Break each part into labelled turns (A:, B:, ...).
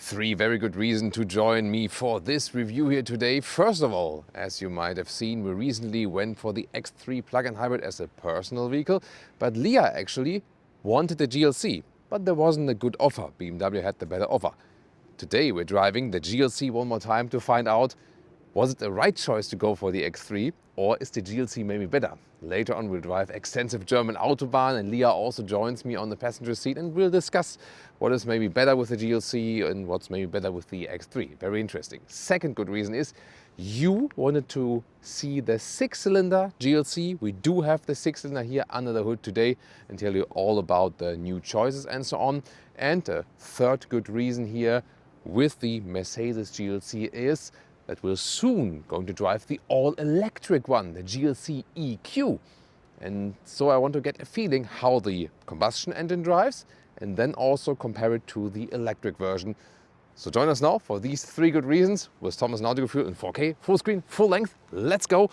A: Three very good reasons to join me for this review here today. First of all, as you might have seen, we recently went for the X3 plug-in hybrid as a personal vehicle, but Leah actually wanted the GLC, but there wasn't a good offer. BMW had the better offer. Today we're driving the GLC one more time to find out, was it the right choice to go for the X3 or is the GLC maybe better? Later on we'll drive extensive German Autobahn and Leah also joins me on the passenger seat and we'll discuss what is maybe better with the GLC and what's maybe better with the X3. Very interesting. Second good reason is you wanted to see the 6-cylinder GLC. We do have the 6-cylinder here under the hood today and tell you all about the new choices and so on. And the third good reason here with the Mercedes GLC is that we're soon going to drive the all-electric one, the GLC EQ. And so I want to get a feeling how the combustion engine drives and then also compare it to the electric version. So join us now for these three good reasons with Thomas and Autogefuehl의 in 4K, full screen, full length. Let's go.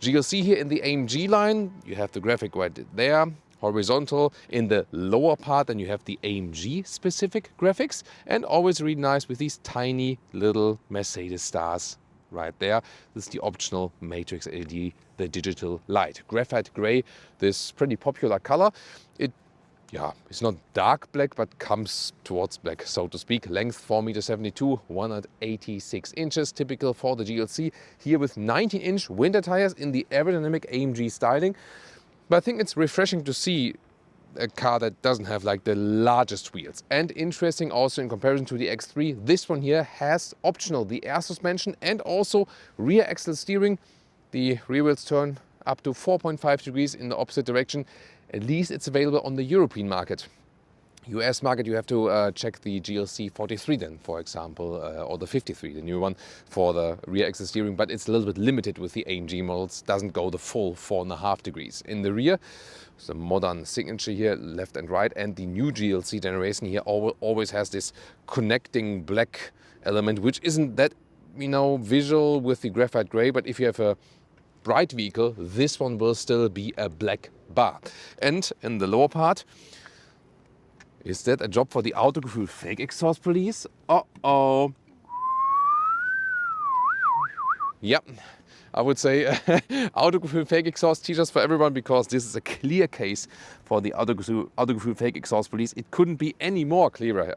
A: GLC here in the AMG line. You have the graphic right there, horizontal. In the lower part, then you have the AMG specific graphics, and always really nice with these tiny little Mercedes stars right there. This is the optional matrix LED, the digital light. Graphite gray, this pretty popular color. It's not dark black, but comes towards black, so to speak. Length 4.72 meters, 186 inches, typical for the GLC. Here with 19-inch winter tires in the aerodynamic AMG styling. But I think it's refreshing to see a car that doesn't have like the largest wheels. And interesting also in comparison to the X3, this one here has optional the air suspension and also rear axle steering. The rear wheels turn up to 4.5 degrees in the opposite direction. At least it's available on the European market. US market, you have to check the GLC 43 then, for example, or the 53, the new one, for the rear axle steering, but it's a little bit limited with the AMG models, doesn't go the full 4.5 degrees. In the rear, the modern signature here, left and right, and the new GLC generation here always has this connecting black element, which isn't that, visual with the graphite gray, but if you have a bright vehicle, this one will still be a black bar. And in the lower part, is that a job for the Autogefuehl의 fake exhaust police? Uh-oh. Yep, I would say Autogefuehl의 fake exhaust t-shirts for everyone, because this is a clear case for the Autogefuehl의 fake exhaust police. It couldn't be any more clearer.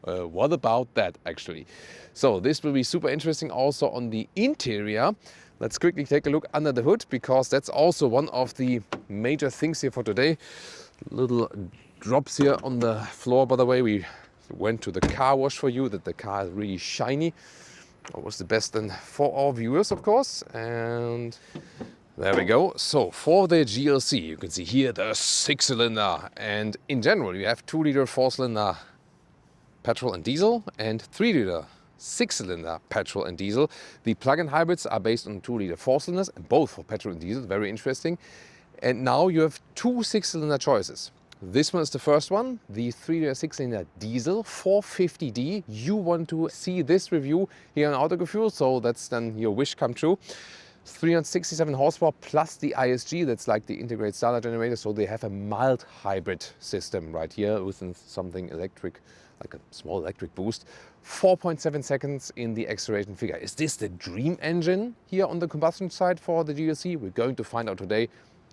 A: What about that actually? So this will be super interesting also on the interior. Let's quickly take a look under the hood, because that's also one of the major things here for today. Little drops here on the floor, by the way. We went to the car wash for you, that the car is really shiny. That was the best then for our viewers, of course. And there we go. So for the GLC, you can see here the 6-cylinder. And in general, you have 2-liter 4-cylinder petrol and diesel and 3-liter 6-cylinder petrol and diesel. The plug-in hybrids are based on 2-liter 4-cylinders, and both for petrol and diesel. Very interesting. And now you have two 6-cylinder choices. This one is the first one, the 3-liter 6-cylinder diesel 450D. You want to see this review here on Autogefuehl의, so that's then your wish come true. 367 horsepower plus the ISG, that's like the integrated starter generator, so they have a mild hybrid system right here with something electric, like a small electric boost. 4.7 seconds in the acceleration figure. Is this the dream engine here on the combustion side for the GLC? We're going to find out today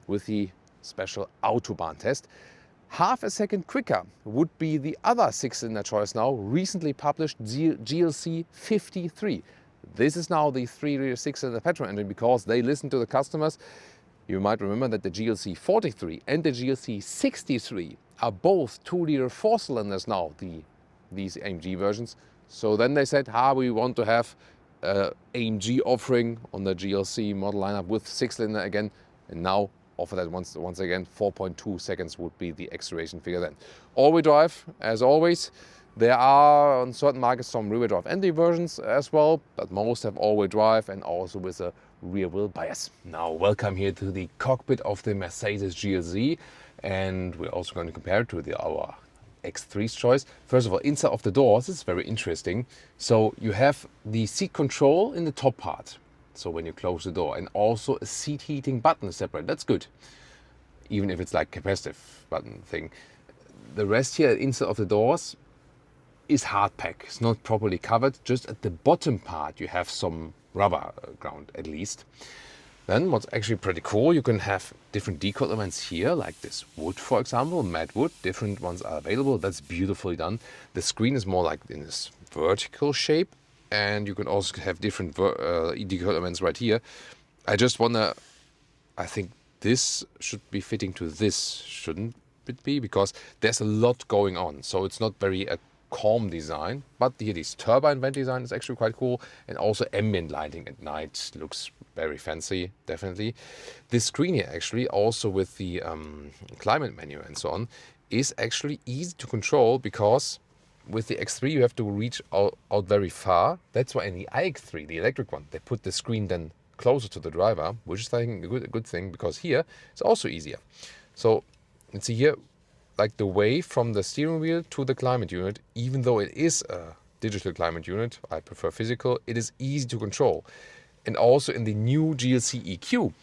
A: with the special Autobahn test. Half a second quicker would be the other 6-cylinder choice now, recently published GLC 53. This is now the 3-liter 6-cylinder petrol engine, because they listen to the customers. You might remember that the GLC 43 and the GLC 63 are both 2-liter 4-cylinders now, these AMG versions. So then they said, we want to have AMG offering on the GLC model lineup with 6-cylinder again, and now offer that once again. 4.2 seconds would be the acceleration figure then. All-wheel drive, as always. There are on certain markets some rear-wheel drive entry versions as well, but most have all-wheel drive and also with a rear-wheel bias. Now welcome here to the cockpit of the Mercedes GLC, and we're also going to compare it to our X3's choice. First of all, inside of the doors, this is very interesting. So you have the seat control in the top part, so when you close the door, and also a seat heating button separate. That's good, even if it's like capacitive button thing. The rest here inside of the doors is hard pack. It's not properly covered. Just at the bottom part you have some rubber ground at least. Then what's actually pretty cool, you can have different decal elements here, like this wood, for example, matte wood. Different ones are available. That's beautifully done. The screen is more like in this vertical shape, and you can also have different decal elements right here. I just wonder, I think this should be fitting to this, shouldn't it be? Because there's a lot going on, so it's not very calm design, but here this turbine vent design is actually quite cool, and also ambient lighting at night looks very fancy, definitely. This screen here actually, also with the climate menu and so on, is actually easy to control, because with the X3 you have to reach out very far. That's why in the iX3, the electric one, they put the screen then closer to the driver, which is I think a good thing, because here it's also easier. So let's see here, like the way from the steering wheel to the climate unit, even though it is a digital climate unit, I prefer physical, it is easy to control. And also in the new GLC EQ,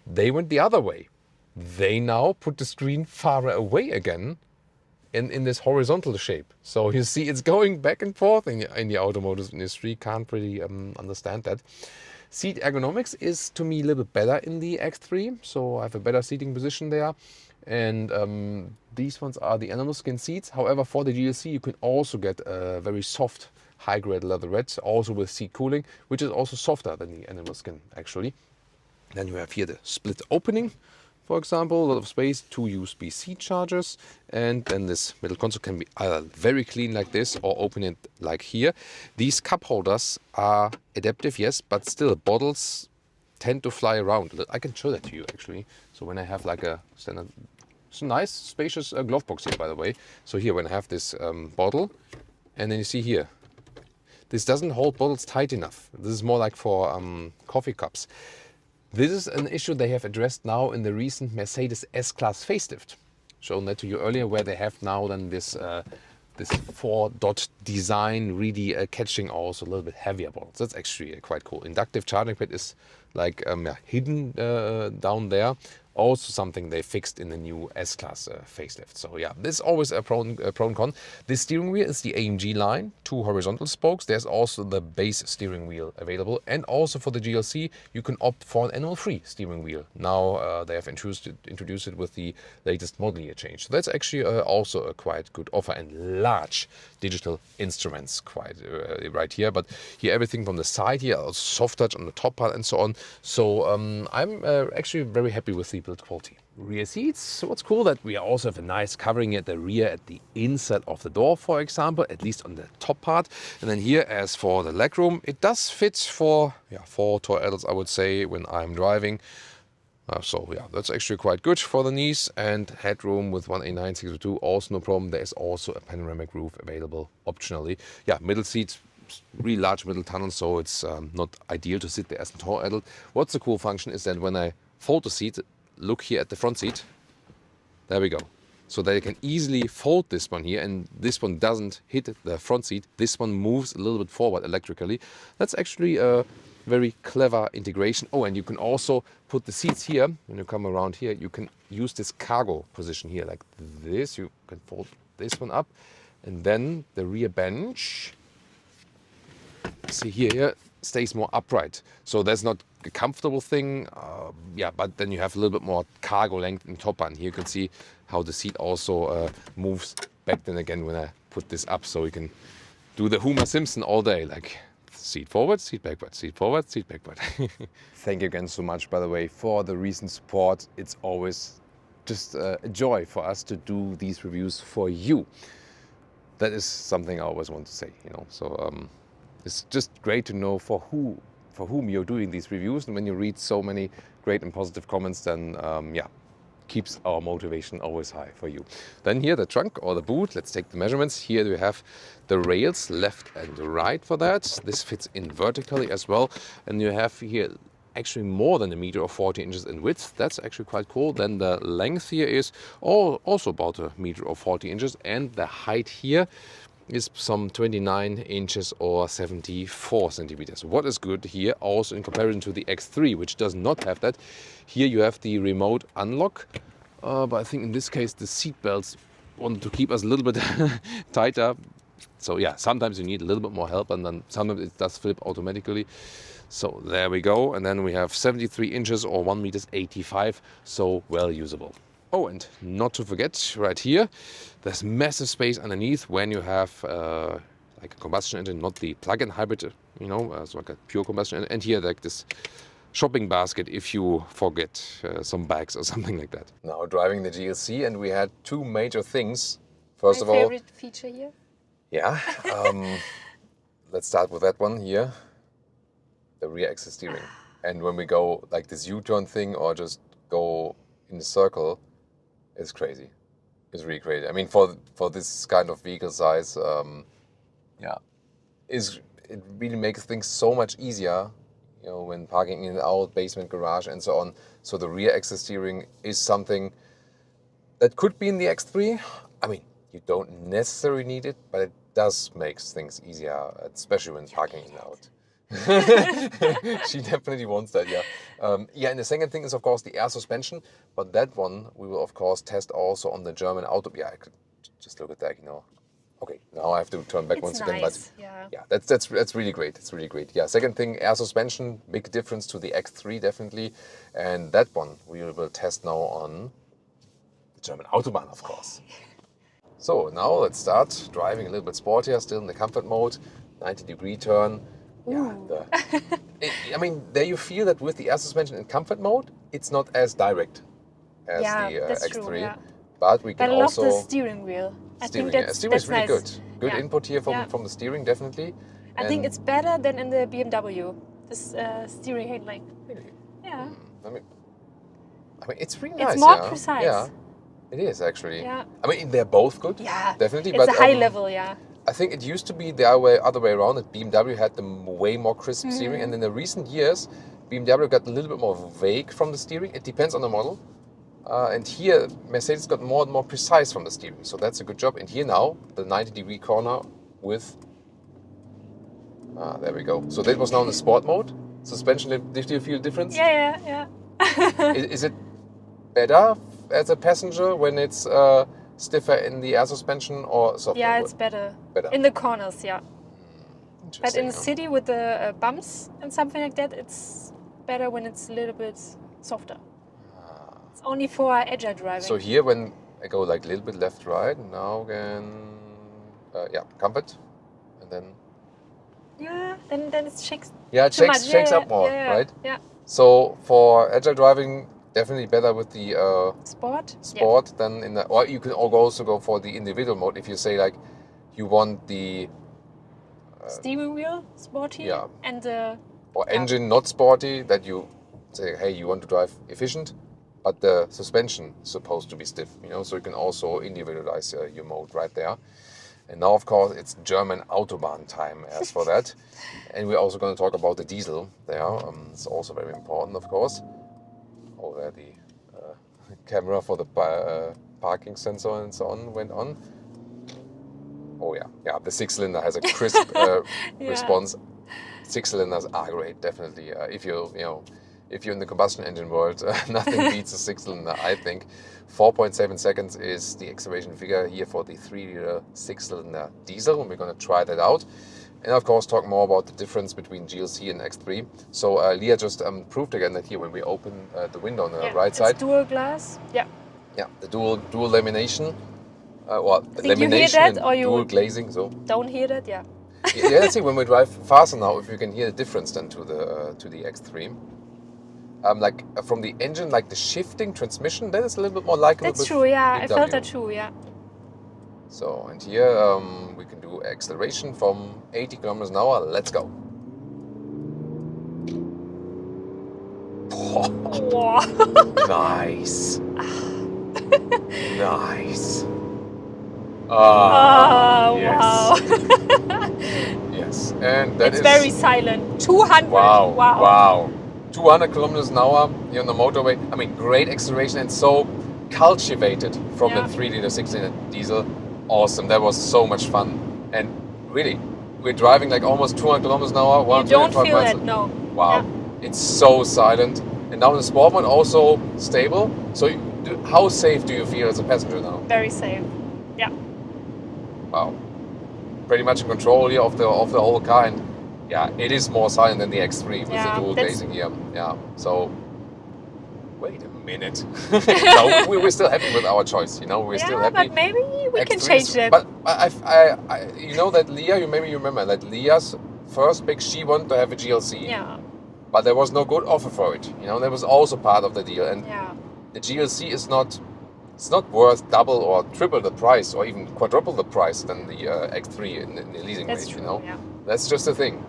A: they went the other way. They now put the screen far away again in this horizontal shape. So you see it's going back and forth in the automotive industry. Can't really understand that. Seat ergonomics is to me a little bit better in the X3, so I have a better seating position there. And these ones are the animal skin seats. However, for the GLC you can also get a very soft high-grade leatherette, also with seat cooling, which is also softer than the animal skin actually. Then you have here the split opening, for example, a lot of space, 2 USB-C chargers, and then this middle console can be either very clean like this or open it like here. These cup holders are adaptive, yes, but still bottles tend to fly around. I can show that to you actually. So when I have like a standard, it's a nice spacious glove box here, by the way. So here when I have this bottle, and then you see here, this doesn't hold bottles tight enough. This is more like for coffee cups. This is an issue they have addressed now in the recent Mercedes S-Class facelift. Shown that to you earlier, where they have now then this 4-dot design, really catching also a little bit heavier bottles. That's actually quite cool. Inductive charging pad is like hidden down there. Also something they fixed in the new S-Class facelift. So yeah, this is always a pro and con. This steering wheel is the AMG line, 2 horizontal spokes. There's also the base steering wheel available. And also for the GLC, you can opt for an annual-free steering wheel. Now they have introduced it with the latest model year change. So that's actually also a quite good offer, and large digital instruments quite right here. But here everything from the side here, soft touch on the top part and so on. So I'm actually very happy with the build quality. Rear seats. So what's cool that we also have a nice covering at the rear at the inside of the door, for example, at least on the top part. And then here, as for the legroom, it does fit for 4 tall adults, I would say, when I'm driving. So yeah, that's actually quite good for the knees. And headroom with 189/602, also no problem. There is also a panoramic roof available optionally. Yeah, middle seats, really large middle tunnel, so it's not ideal to sit there as a tall adult. What's the cool function is that when I fold the seat, look here at the front seat, there we go. So that you can easily fold this one here, and this one doesn't hit the front seat. This one moves a little bit forward electrically. That's actually a very clever integration. Oh, and you can also put the seats here. When you come around here, you can use this cargo position here like this. You can fold this one up, and then the rear bench, see here, stays more upright. So that's not a comfortable thing, but then you have a little bit more cargo length in top end. Here you can see how the seat also moves back then again when I put this up, so you can do the Homer Simpson all day, like seat forward, seat backward, seat forward, seat backward. Thank you again so much, by the way, for the recent support. It's always just a joy for us to do these reviews for you. That is something I always want to say, you know. So it's just great to know for whom you're doing these reviews, and when you read so many great and positive comments, then keeps our motivation always high for you. Then here the trunk or the boot, let's take the measurements. Here we have the rails left and right for that. This fits in vertically as well, and you have here actually more than 1 meter or 40 inches in width. That's actually quite cool. Then the length here is also about 1 meter or 40 inches, and the height here is some 29 inches or 74 centimeters. What is good here, also in comparison to the X3, which does not have that. Here you have the remote unlock, but I think in this case the seat belts wanted to keep us a little bit tighter. So yeah, sometimes you need a little bit more help, and then sometimes it does flip automatically. So there we go, and then we have 73 inches or 1 meters 85, so well usable. Oh, and not to forget, right here, there's massive space underneath when you have like a combustion engine, not the plug-in hybrid, so like a pure combustion engine. And here, like this shopping basket if you forget some bags or something like that. Now driving the GLC, and we had two major things. First of all,
B: favorite feature here.
A: Yeah, let's start with that one here, the rear axis steering. And when we go like this U-turn thing or just go in the circle, it's crazy. It's really crazy. I mean, for this kind of vehicle size, it really makes things so much easier, when parking in and out, basement, garage, and so on. So the rear axis steering is something that could be in the X3. I mean, you don't necessarily need it, but it does make things easier, especially when parking in and out. She definitely wants that, yeah. And the second thing is, of course, the air suspension, but that one we will, of course, test also on the German Autobahn. Yeah, I could just look at that, Okay, now I have to turn back once again, but that's really great. It's really great. Yeah, second thing, air suspension, big difference to the X3, definitely. And that one we will test now on the German Autobahn, of course. So now let's start driving a little bit sportier, still in the comfort mode, 90-degree turn. Yeah, I mean, there you feel that with the air suspension in comfort mode, it's not as direct as the X3. True, yeah. But we can also...
B: I love the steering wheel.
A: Steering is really
B: nice.
A: Good input here from the steering, definitely.
B: I think it's better than in the BMW, this steering handling.
A: Really?
B: Yeah.
A: I mean, it's really nice.
B: It's more precise.
A: Yeah, it is actually.
B: Yeah.
A: I mean, they're both good.
B: Yeah,
A: definitely.
B: It's a high level, yeah.
A: I think it used to be the other way around, that BMW had the way more crisp steering, and in the recent years, BMW got a little bit more vague from the steering. It depends on the model. And here, Mercedes got more and more precise from the steering, so that's a good job. And here now, the 90-degree corner with... there we go. So that was now in the sport mode. Suspension, did you feel a difference?
B: Yeah.
A: Is it better as a passenger when it's stiffer in the air suspension or softer?
B: Yeah, it's better. In the corners, yeah. But in the city with the bumps and something like that, it's better when it's a little bit softer. It's only for agile driving.
A: So here, when I go like a little bit left, right, now again, comfort, and then...
B: Yeah, then it shakes.
A: Yeah, it shakes up more, right?
B: Yeah.
A: So for agile driving, definitely better with the
B: sport
A: than in the... Or you can also go for the individual mode if you say like you want the...
B: steering wheel sporty and the...
A: Or engine not sporty, that you say, hey, you want to drive efficient, but the suspension is supposed to be stiff, so you can also individualize your mode right there. And now, of course, it's German Autobahn time as for that. And we're also going to talk about the diesel there. It's also very important, of course. Oh, there the camera for the parking sensor and so on went on. Oh, yeah. The six-cylinder has a crisp response. Six cylinders are great, definitely. If you're in the combustion engine world, nothing beats a six-cylinder, I think. 4.7 seconds is the acceleration figure here for the 3-liter six-cylinder diesel, and we're going to try that out. And of course, talk more about the difference between GLC and X3. So Leah just proved again that here, when we open the window on the right side,
B: it's dual glass. Yeah,
A: the dual lamination,
B: lamination
A: and dual glazing. So
B: don't hear that, yeah.
A: Let's see when we drive faster now if you can hear the difference then to the X3. From the engine, like the shifting transmission, that is a little bit more likable.
B: That's true, yeah. I felt that too, yeah.
A: So, and here we can do acceleration from 80 kilometers an hour. Let's go.
B: Wow.
A: Nice. Nice. Yes.
B: Wow.
A: Yes, and that
B: it's very silent. 200.
A: Wow. 200 kilometers an hour here on the motorway. I mean, great acceleration and so cultivated from the 3-liter, 6-liter diesel. Awesome. That was so much fun. And really, we're driving like almost 200 kilometers an hour.
B: You don't feel it, no.
A: Wow. Yeah. It's so silent. And now the sport mode also stable. So how safe do you feel as a passenger now?
B: Very safe. Yeah.
A: Wow. pretty much in control here of the whole car, and yeah, it is more silent than the X3 with the dual glazing here. Yeah, so wait a minute. No, we're still happy with our choice. You know, we're still happy.
B: But maybe we can change that.
A: But I you know that Leah, you remember that Leah's first pick, she wanted to have a GLC.
B: Yeah.
A: But there was no good offer for it. You know, that was also part of the deal. And
B: yeah.
A: the GLC is not worth double or triple the price or even quadruple the price than the X3 in the leasing range.
B: True,
A: you know,
B: yeah.
A: That's just the thing.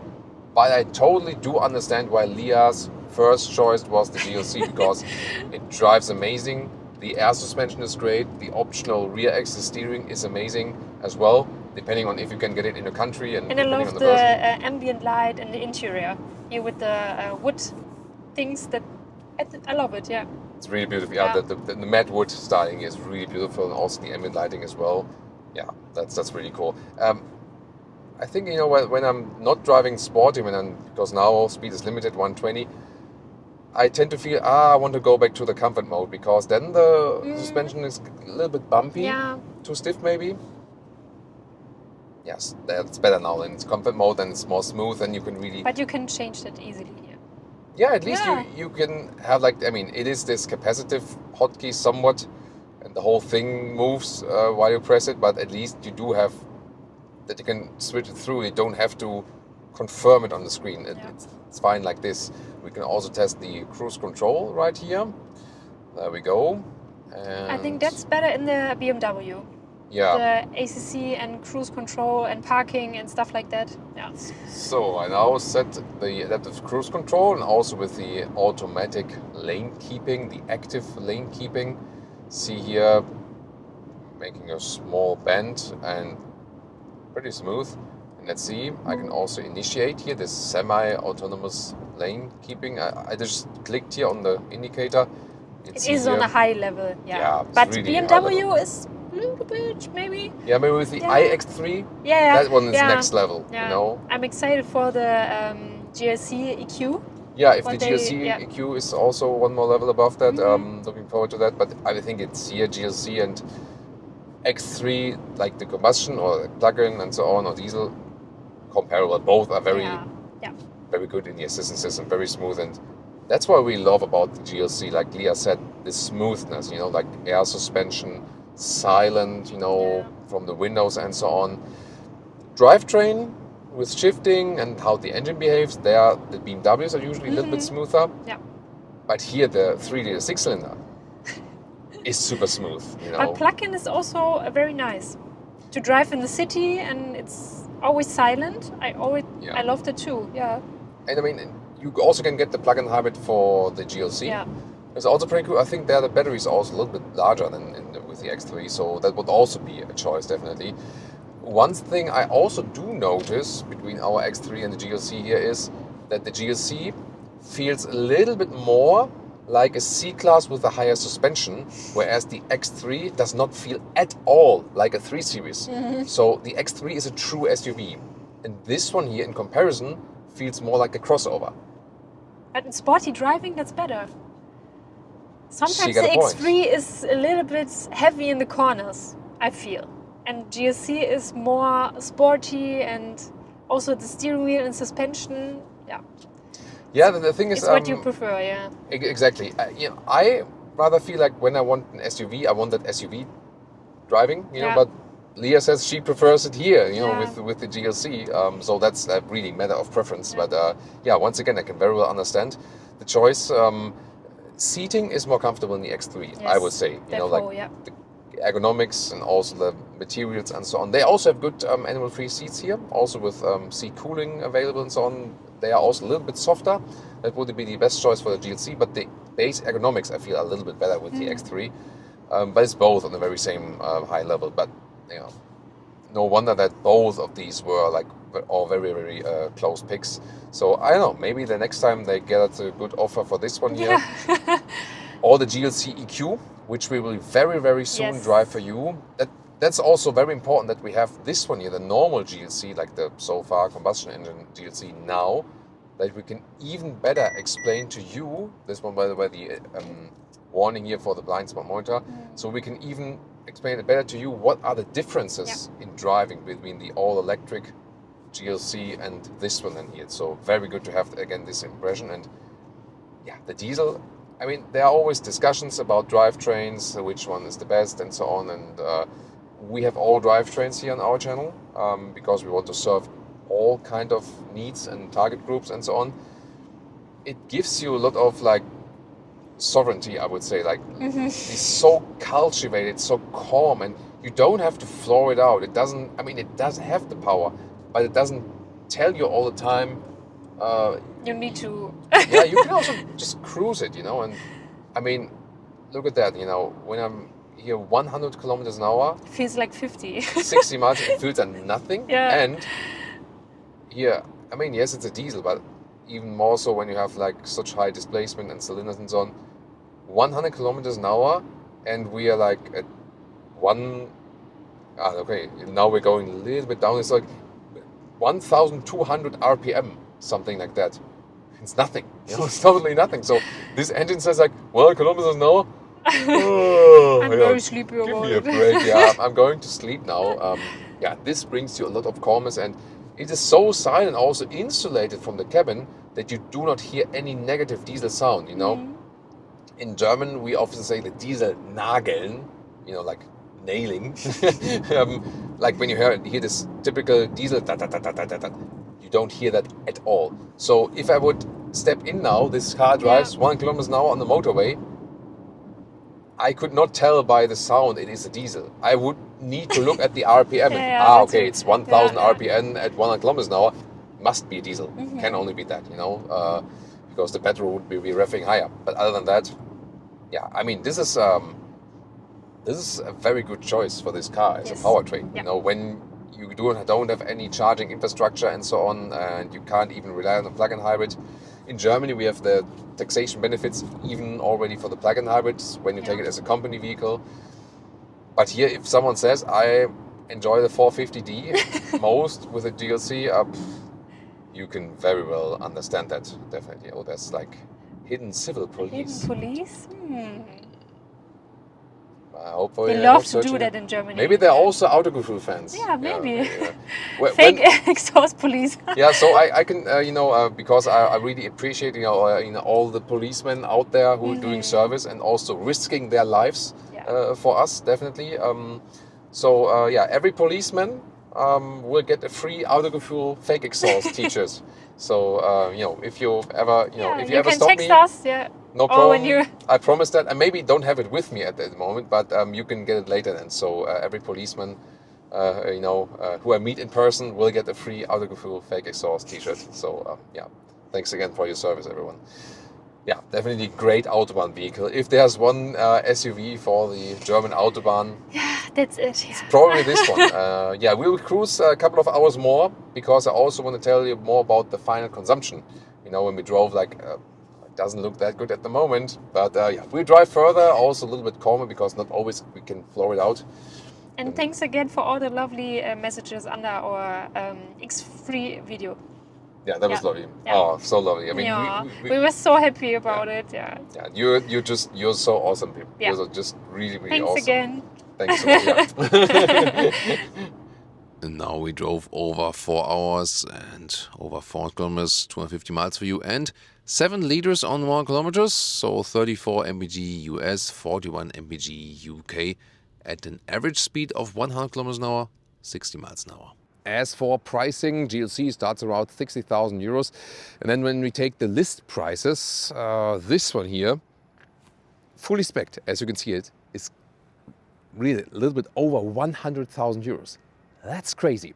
A: But I totally do understand why Leah's first choice was the GLC because it drives amazing. The air suspension is great. The optional rear axis steering is amazing as well, depending on if you can get it in the country and
B: I
A: depending
B: love
A: on
B: the
A: version.
B: ambient light and the interior here with the wood things that I love it. Yeah.
A: It's really beautiful. Yeah, the matte wood styling is really beautiful, and also the ambient lighting as well. Yeah, that's really cool. I think, you know, when I'm not driving sporty, because now speed is limited 120, I tend to feel I want to go back to the comfort mode because then the suspension is a little bit bumpy, too stiff maybe. Yes, that's better now. Then it's comfort mode and it's more smooth, and you can really.
B: But you can change that easily here.
A: Yeah, at least you can have it is this capacitive hotkey somewhat, and the whole thing moves while you press it. But at least you do have that you can switch it through. You don't have to confirm it on the screen. It's fine like this. We can also test the cruise control right here. There we go. And
B: I think that's better in the BMW.
A: Yeah.
B: The ACC and cruise control and parking and stuff like that. Yeah.
A: So I now set the adaptive cruise control and also with the automatic lane keeping, the active lane keeping. See here, making a small bend and pretty smooth. And let's see, I can also initiate here this semi-autonomous lane keeping. I just clicked here on the indicator.
B: It is on a high level,
A: yeah
B: but
A: really
B: BMW is a little bit, maybe.
A: Yeah, maybe with the iX3,
B: yeah,
A: that one is next level, you know.
B: I'm excited for the GLC EQ.
A: Yeah, if the GLC EQ is also one more level above that, looking forward to that. But I think it's here GLC and X3, like the combustion or plug-in and so on, or diesel, comparable. Both are very good in the assistance system, very smooth, and that's what we love about the GLC. Like Leah said, the smoothness, you know, like air suspension, silent, you know, from the windows and so on. Drivetrain with shifting and how the engine behaves, the BMWs are usually a little bit smoother. Yeah. But here the 3-liter 6-cylinder is super smooth, you know.
B: But plug-in is also very nice to drive in the city, and it's always silent. I love that too. Yeah.
A: And I mean, you also can get the plug-in hybrid for the GLC.
B: Yeah.
A: It's also pretty cool. I think there the battery is also a little bit larger than with the X3, so that would also be a choice, definitely. One thing I also do notice between our X3 and the GLC here is that the GLC feels a little bit more like a C-Class with a higher suspension, whereas the X3 does not feel at all like a 3 Series. So the X3 is a true SUV. And this one here, in comparison, feels more like a crossover.
B: But in sporty driving, that's better. Sometimes the X3 is a little bit heavy in the corners, I feel. And GLC is more sporty, and also the steering wheel and suspension,
A: Yeah, the thing is...
B: It's what you prefer, yeah.
A: Exactly. I rather feel like when I want an SUV, I want that SUV driving, you know, but Leah says she prefers it here, you know, with the GLC. So that's a really matter of preference. But once again, I can very well understand the choice. Seating is more comfortable in the X3, I would say. You know, like the ergonomics and also the materials and so on. They also have good animal-free seats here, also with seat cooling available and so on. They are also a little bit softer. That would be the best choice for the GLC, but the base ergonomics I feel are a little bit better with the X3. But it's both on the very same high level. But you know, no wonder that both of these were like all very, very close picks. So I don't know, maybe the next time they get a good offer for this one here, or the GLC EQ, which we will very, very soon drive for you. That's also very important that we have this one here, the normal GLC, like the so far combustion engine GLC now, that we can even better explain to you, this one by the way, the warning here for the blind spot monitor, so we can even explain it better to you, what are the differences in driving between the all-electric GLC and this one in here. So very good to have, again, this impression. And yeah, the diesel, I mean, there are always discussions about drivetrains, which one is the best and so on. And we have all drivetrains here on our channel because we want to serve all kind of needs and target groups and so on. It gives you a lot of like sovereignty, I would say, like it's so cultivated, so calm, and you don't have to floor it out. It doesn't, I mean, it does have the power, but it doesn't tell you all the time.
B: You need to.
A: Yeah, you can also just cruise it, you know, and I mean, look at that, you know, when I'm here 100 kilometers an hour.
B: It feels like 50.
A: 60 miles, it feels like nothing.
B: Yeah.
A: And here, I mean, yes, it's a diesel, but even more so when you have like such high displacement and cylinders and so on. 100 kilometers an hour, and we are like at okay, now we're going a little bit down. It's like 1,200 RPM, something like that. It's nothing, you know, it's totally nothing. So this engine says like 100 kilometers an hour. Oh,
B: I'm very sleepy
A: give
B: about
A: me a
B: it.
A: break. Yeah, I'm going to sleep now. Yeah, this brings you a lot of calmness, and it is so silent, also insulated from the cabin, that you do not hear any negative diesel sound, you know. In German, we often say the diesel nageln, you know, like nailing. Like when you hear this typical diesel, you don't hear that at all. So if I would step in now, this car drives 1 kilometers an hour on the motorway, I could not tell by the sound it is a diesel. I would need to look at the RPM and, okay, it's 1,000 RPM at 100 kilometers an hour. Must be a diesel. Can only be that, you know, because the petrol would be revving higher. But other than that, yeah, I mean, this is a very good choice for this car as a powertrain. You know, when you don't have any charging infrastructure and so on, and you can't even rely on a plug-in hybrid. In Germany, we have the taxation benefits even already for the plug-in hybrids when you take it as a company vehicle. But here, if someone says, I enjoy the 450D most with a GLC, you can very well understand that, definitely. Oh, there's like hidden civil police.
B: Hidden police?
A: Hopefully
B: they love to do that in Germany.
A: Maybe they're also Autogefuehl의 fans.
B: Yeah, maybe.
A: When,
B: Fake exhaust police.
A: Yeah, so I can, you know, because I really appreciate, you know, all the policemen out there who are doing service and also risking their lives for us, definitely. So, yeah, every policeman will get a free Autogefuehl의 fake exhaust t-shirts. So, you know, if you ever, you know, if you ever
B: can
A: stop
B: text
A: me,
B: us,
A: no problem. I promise that. And maybe don't have it with me at the moment, but you can get it later then. So every policeman, you know, who I meet in person will get a free Autogefuehl의 fake exhaust t-shirt. So, yeah, thanks again for your service, everyone. Yeah, definitely great Autobahn vehicle. If there's one SUV for the German Autobahn,
B: that's it.
A: It's probably this one. Yeah, we'll cruise a couple of hours more because I also want to tell you more about the final consumption. You know, when we drove, like, it doesn't look that good at the moment, but yeah, we'll drive further, also a little bit calmer because not always we can floor it out.
B: And thanks again for all the lovely messages under our X3 video.
A: Yeah, that was lovely. Yeah. Oh, so lovely. I mean,
B: we were so happy about it. Yeah.
A: Yeah, you're so awesome, people.
B: Yeah.
A: You're just really, really
B: thanks
A: awesome.
B: Again.
A: Thanks again. And now we drove over 4 hours and over 400 kilometers, 250 miles for you, and 7 liters on 1 kilometers, so 34 mpg US, 41 mpg UK, at an average speed of 100 kilometers an hour, 60 miles an hour. As for pricing, GLC starts around 60,000 euros. And then when we take the list prices, this one here, fully spec'd, as you can see it, is really a little bit over 100,000 euros. That's crazy.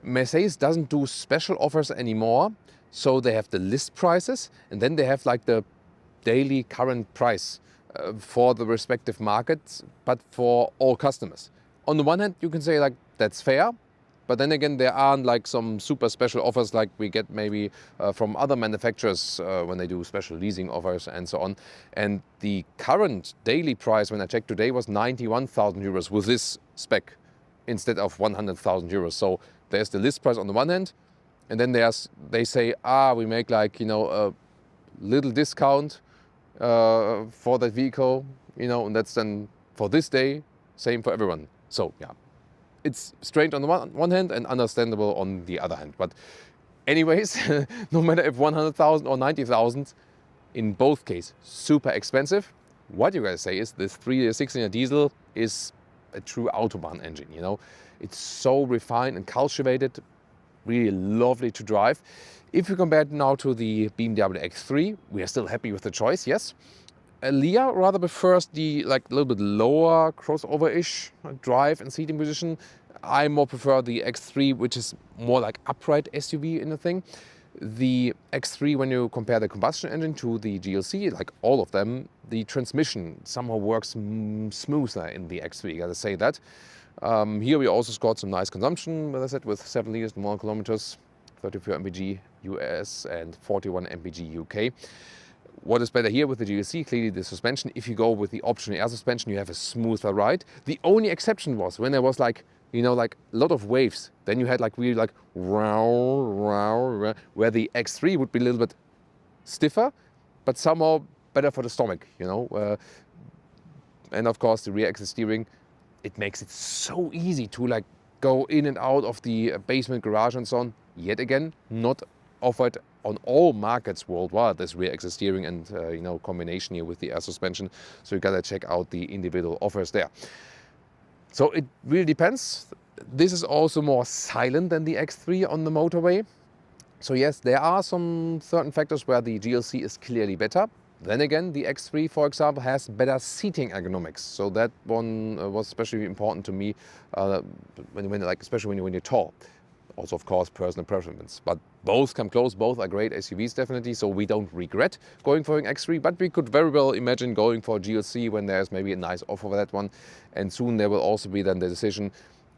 A: Mercedes doesn't do special offers anymore. So they have the list prices, and then they have like the daily current price for the respective markets, but for all customers. On the one hand, you can say like, that's fair. But then again, there aren't like some super special offers like we get maybe from other manufacturers when they do special leasing offers and so on. And the current daily price when I checked today was 91,000 euros with this spec instead of 100,000 euros. So there's the list price on the one hand, and then they say, we make like, you know, a little discount for that vehicle, you know, and that's then for this day same for everyone. So yeah, it's strange on the one hand and understandable on the other hand. But anyways, no matter if 100,000 or 90,000, in both cases, super expensive. What you guys say is this 3-liter 6-cylinder diesel is a true Autobahn engine, you know. It's so refined and cultivated, really lovely to drive. If you compare it now to the BMW X3, we are still happy with the choice, yes. Leah rather prefers the like little bit lower crossover-ish drive and seating position. I more prefer the X3, which is more like upright SUV in the thing. The X3, when you compare the combustion engine to the GLC, like all of them, the transmission somehow works smoother in the X3, gotta say that. Here we also scored some nice consumption, as I said, with 7 liters and 1 kilometers, 34 mpg US and 41 mpg UK. What is better here with the GLC? Clearly the suspension. If you go with the optional air suspension, you have a smoother ride. The only exception was when there was like, you know, like a lot of waves. Then you had like really like where the X3 would be a little bit stiffer, but somehow better for the stomach, you know. And of course the rear axle steering, it makes it so easy to like go in and out of the basement garage and so on. Yet again, not offered on all markets worldwide, this rear axle steering and you know, combination here with the air suspension. So you gotta check out the individual offers there. So it really depends. This is also more silent than the X3 on the motorway. So yes, there are some certain factors where the GLC is clearly better. Then again, the X3, for example, has better seating ergonomics. So that one was especially important to me, especially when you're tall. Also, of course, personal preference. But both come close. Both are great SUVs, definitely. So we don't regret going for an X3. But we could very well imagine going for a GLC when there's maybe a nice offer for that one. And soon there will also be then the decision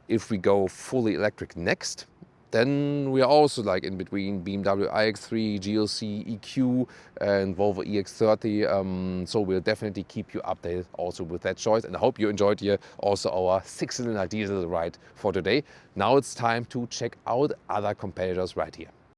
A: if we go fully electric next. Then we are also like in between BMW iX3, GLC, EQ and Volvo EX30. So we'll definitely keep you updated also with that choice. And I hope you enjoyed here also our 6-cylinder diesel ride for today. Now it's time to check out other competitors right here.